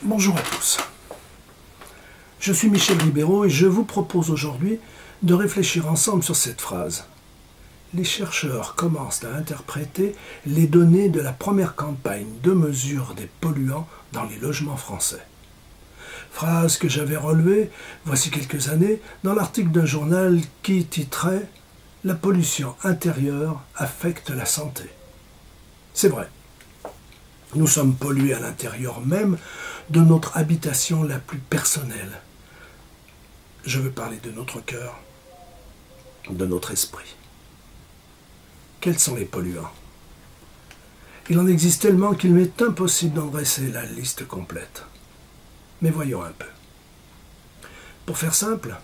Bonjour à tous. Je suis Michel Ribeiro et je vous propose aujourd'hui de réfléchir ensemble sur cette phrase. Les chercheurs commencent à interpréter les données de la première campagne de mesure des polluants dans les logements français. Phrase que j'avais relevée voici quelques années dans l'article d'un journal qui titrait « La pollution intérieure affecte la santé ». C'est vrai. Nous sommes pollués à l'intérieur même de notre habitation la plus personnelle. Je veux parler de notre cœur, de notre esprit. Quels sont les polluants? Il en existe tellement qu'il m'est impossible d'en dresser la liste complète. Mais voyons un peu. Pour faire simple,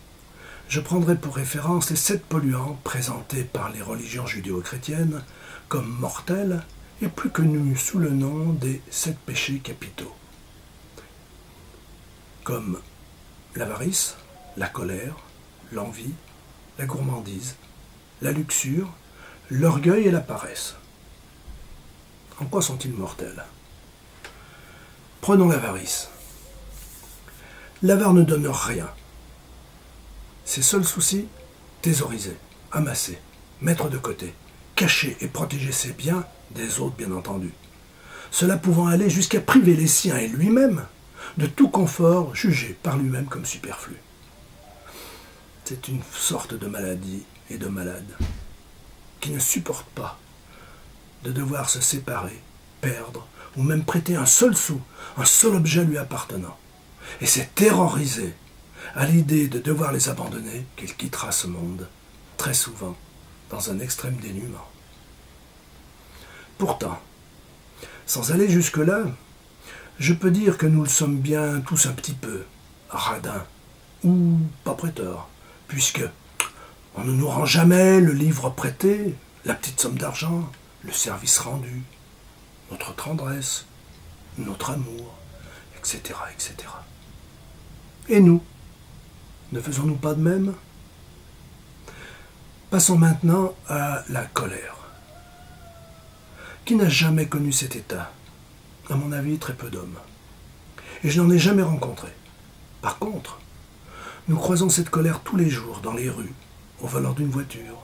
je prendrai pour référence les 7 polluants présentés par les religions judéo-chrétiennes comme mortels et plus connus sous le nom des 7 péchés capitaux, comme l'avarice, la colère, l'envie, la gourmandise, la luxure, l'orgueil et la paresse. En quoi sont-ils mortels? Prenons l'avarice. L'avare ne donne rien. Ses seuls soucis, thésauriser, amasser, mettre de côté, cacher et protéger ses biens des autres bien entendu. Cela pouvant aller jusqu'à priver les siens et lui-même de tout confort jugé par lui-même comme superflu. C'est une sorte de maladie et de malade qui ne supporte pas de devoir se séparer, perdre ou même prêter un seul sou, un seul objet lui appartenant. Et c'est terrorisé à l'idée de devoir les abandonner qu'il quittera ce monde, très souvent dans un extrême dénuement. Pourtant, sans aller jusque-là, je peux dire que nous le sommes bien tous un petit peu, radins, ou pas prêteurs, puisque on ne nous rend jamais le livre prêté, la petite somme d'argent, le service rendu, notre tendresse, notre amour, etc., etc. Et nous, ne faisons-nous pas de même? Passons maintenant à la colère. Qui n'a jamais connu cet état? À mon avis, très peu d'hommes. Et je n'en ai jamais rencontré. Par contre, nous croisons cette colère tous les jours dans les rues, au volant d'une voiture,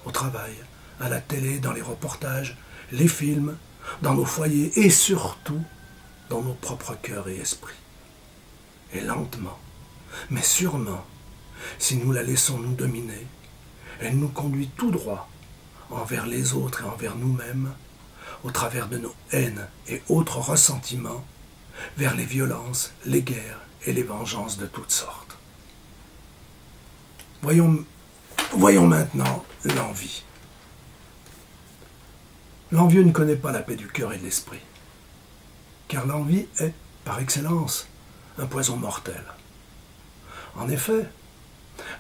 au travail, à la télé, dans les reportages, les films, dans nos foyers et surtout dans nos propres cœurs et esprits. Et lentement, mais sûrement, si nous la laissons nous dominer, elle nous conduit tout droit envers les autres et envers nous-mêmes, au travers de nos haines et autres ressentiments, vers les violences, les guerres et les vengeances de toutes sortes. Voyons maintenant l'envie. L'envieux ne connaît pas la paix du cœur et de l'esprit, car l'envie est, par excellence, un poison mortel. En effet,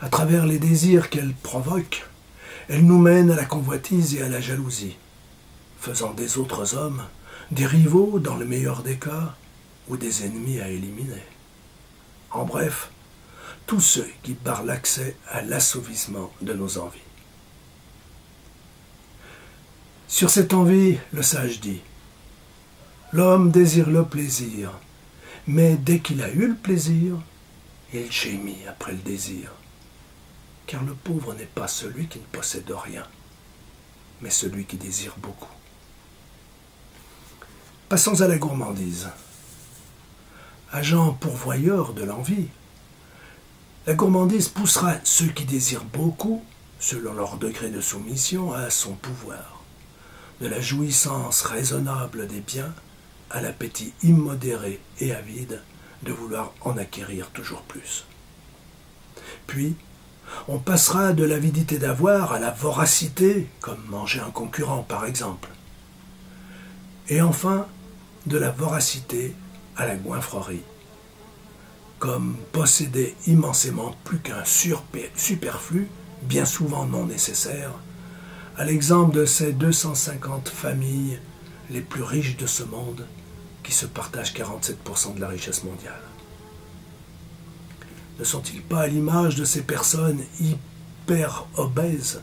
à travers les désirs qu'elle provoque, elle nous mène à la convoitise et à la jalousie, faisant des autres hommes des rivaux dans le meilleur des cas ou des ennemis à éliminer. En bref, tous ceux qui barrent l'accès à l'assouvissement de nos envies. Sur cette envie, le sage dit « L'homme désire le plaisir, mais dès qu'il a eu le plaisir, il gémit après le désir. Car le pauvre n'est pas celui qui ne possède rien, mais celui qui désire beaucoup. » Passons à la gourmandise. Agent pourvoyeur de l'envie, la gourmandise poussera ceux qui désirent beaucoup, selon leur degré de soumission, à son pouvoir, de la jouissance raisonnable des biens à l'appétit immodéré et avide de vouloir en acquérir toujours plus. Puis, on passera de l'avidité d'avoir à la voracité, comme manger un concurrent par exemple. Et enfin, de la voracité à la goinfrerie, comme posséder immensément plus qu'un superflu, bien souvent non nécessaire, à l'exemple de ces 250 familles les plus riches de ce monde qui se partagent 47% de la richesse mondiale. Ne sont-ils pas à l'image de ces personnes hyper obèses,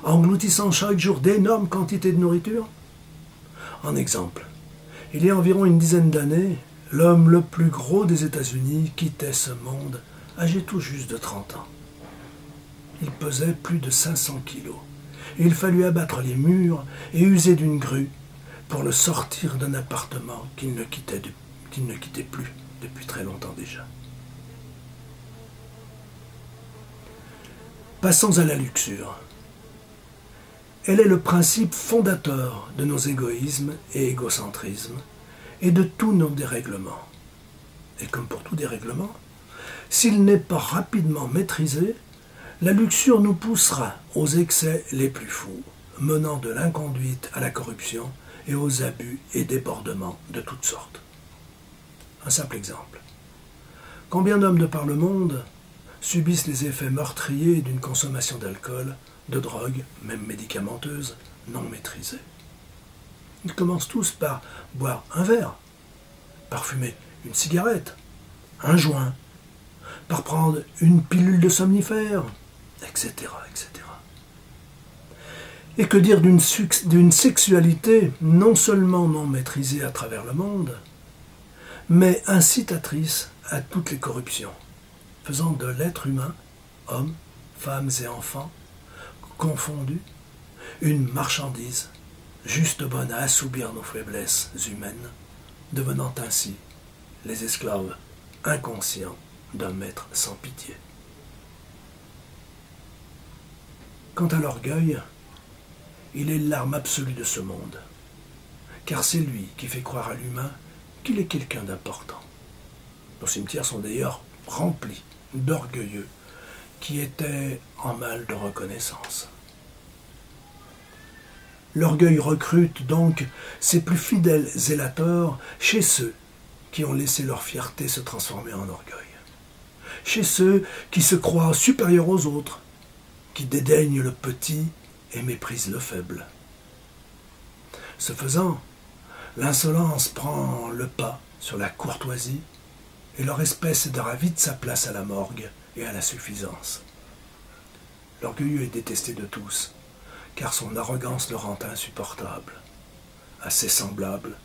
engloutissant chaque jour d'énormes quantités de nourriture? En exemple, il y a environ une dizaine d'années, l'homme le plus gros des États-Unis quittait ce monde âgé tout juste de 30 ans. Il pesait plus de 500 kilos. Et il fallut abattre les murs et user d'une grue pour le sortir d'un appartement qu'il ne quittait plus depuis très longtemps déjà. Passons à la luxure. Elle est le principe fondateur de nos égoïsmes et égocentrismes et de tous nos dérèglements. Et comme pour tout dérèglement, s'il n'est pas rapidement maîtrisé, la luxure nous poussera aux excès les plus fous, menant de l'inconduite à la corruption et aux abus et débordements de toutes sortes. Un simple exemple. Combien d'hommes de par le monde subissent les effets meurtriers d'une consommation d'alcool, de drogue, même médicamenteuse, non maîtrisée? Ils commencent tous par boire un verre, par fumer une cigarette, un joint, par prendre une pilule de somnifère, etc., etc. Et que dire d'une sexualité non seulement non maîtrisée à travers le monde, mais incitatrice à toutes les corruptions, faisant de l'être humain, hommes, femmes et enfants, confondus, une marchandise, juste bonne à assouvir nos faiblesses humaines, devenant ainsi les esclaves inconscients d'un maître sans pitié. Quant à l'orgueil, il est l'arme absolue de ce monde, car c'est lui qui fait croire à l'humain qu'il est quelqu'un d'important. Nos cimetières sont d'ailleurs remplis d'orgueilleux qui étaient en mal de reconnaissance. L'orgueil recrute donc ses plus fidèles zélateurs chez ceux qui ont laissé leur fierté se transformer en orgueil, chez ceux qui se croient supérieurs aux autres, qui dédaignent le petit et méprisent le faible. Ce faisant, l'insolence prend le pas sur la courtoisie et leur espèce donnera vite sa place à la morgue et à la suffisance. L'orgueilleux est détesté de tous, car son arrogance le rend insupportable, à ses semblables,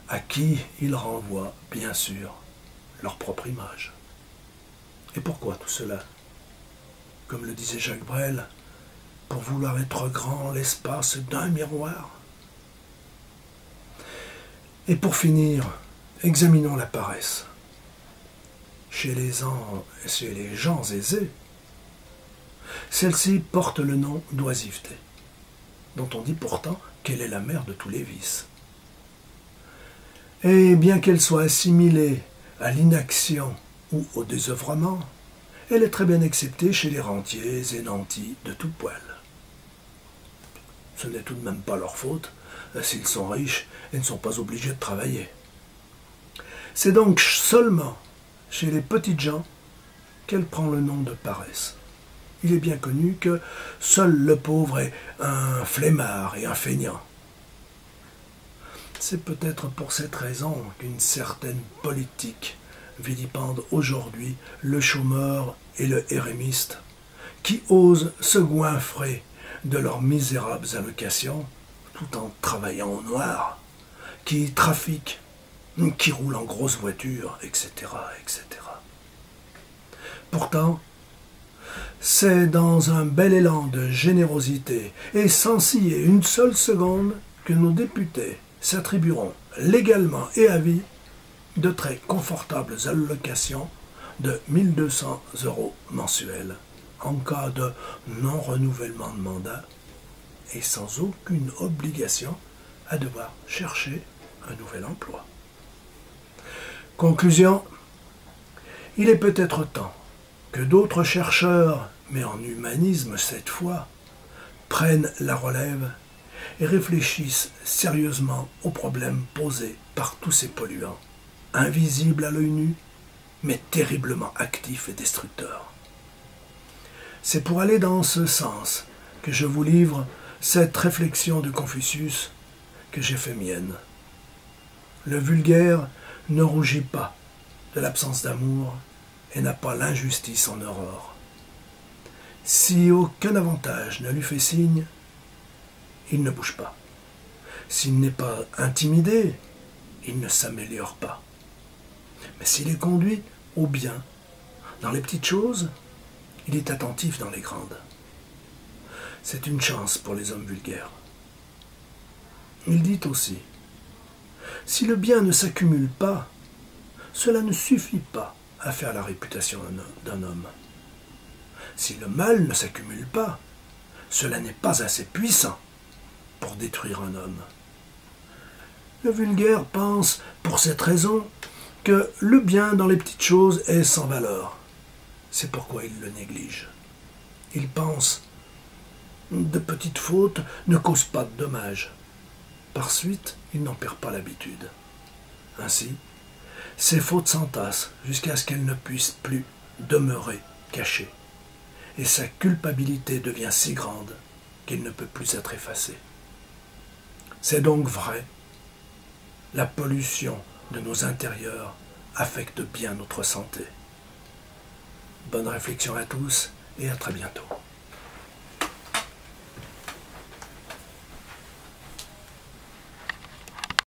à qui il renvoie, bien sûr, leur propre image. Et pourquoi tout cela? Comme le disait Jacques Brel, pour vouloir être grand l'espace d'un miroir. Et pour finir, examinons la paresse. Chez les gens aisés, celle-ci porte le nom d'oisiveté, dont on dit pourtant qu'elle est la mère de tous les vices. Et bien qu'elle soit assimilée à l'inaction ou au désœuvrement, elle est très bien acceptée chez les rentiers et nantis de tout poil. Ce n'est tout de même pas leur faute s'ils sont riches et ne sont pas obligés de travailler. C'est donc seulement chez les petites gens qu'elle prend le nom de paresse. Il est bien connu que seul le pauvre est un flemmard et un feignant. C'est peut-être pour cette raison qu'une certaine politique vilipende aujourd'hui le chômeur et le érémiste, qui osent se goinfrer de leurs misérables allocations tout en travaillant au noir, qui trafiquent, qui roulent en grosses voitures, etc., etc. Pourtant, c'est dans un bel élan de générosité et sans scier une seule seconde que nos députés s'attribueront légalement et à vie de très confortables allocations de 1 200 € mensuels en cas de non-renouvellement de mandat et sans aucune obligation à devoir chercher un nouvel emploi. Conclusion, il est peut-être temps que d'autres chercheurs, mais en humanisme cette fois, prennent la relève et réfléchissent sérieusement aux problèmes posés par tous ces polluants, invisibles à l'œil nu, mais terriblement actifs et destructeurs. C'est pour aller dans ce sens que je vous livre cette réflexion de Confucius que j'ai fait mienne. Le vulgaire ne rougit pas de l'absence d'amour et n'a pas l'injustice en horreur. Si aucun avantage ne lui fait signe, il ne bouge pas. S'il n'est pas intimidé, il ne s'améliore pas. Mais s'il est conduit au bien, dans les petites choses, il est attentif dans les grandes. C'est une chance pour les hommes vulgaires. Il dit aussi, si le bien ne s'accumule pas, cela ne suffit pas à faire la réputation d'un homme. Si le mal ne s'accumule pas, cela n'est pas assez puissant pour détruire un homme. Le vulgaire pense, pour cette raison, que le bien dans les petites choses est sans valeur. C'est pourquoi il le néglige. Il pense, de petites fautes ne causent pas de dommages. Par suite, il n'en perd pas l'habitude. Ainsi, ces fautes s'entassent jusqu'à ce qu'elles ne puissent plus demeurer cachées. Et sa culpabilité devient si grande qu'il ne peut plus être effacé. C'est donc vrai, la pollution de nos intérieurs affecte bien notre santé. Bonne réflexion à tous et à très bientôt.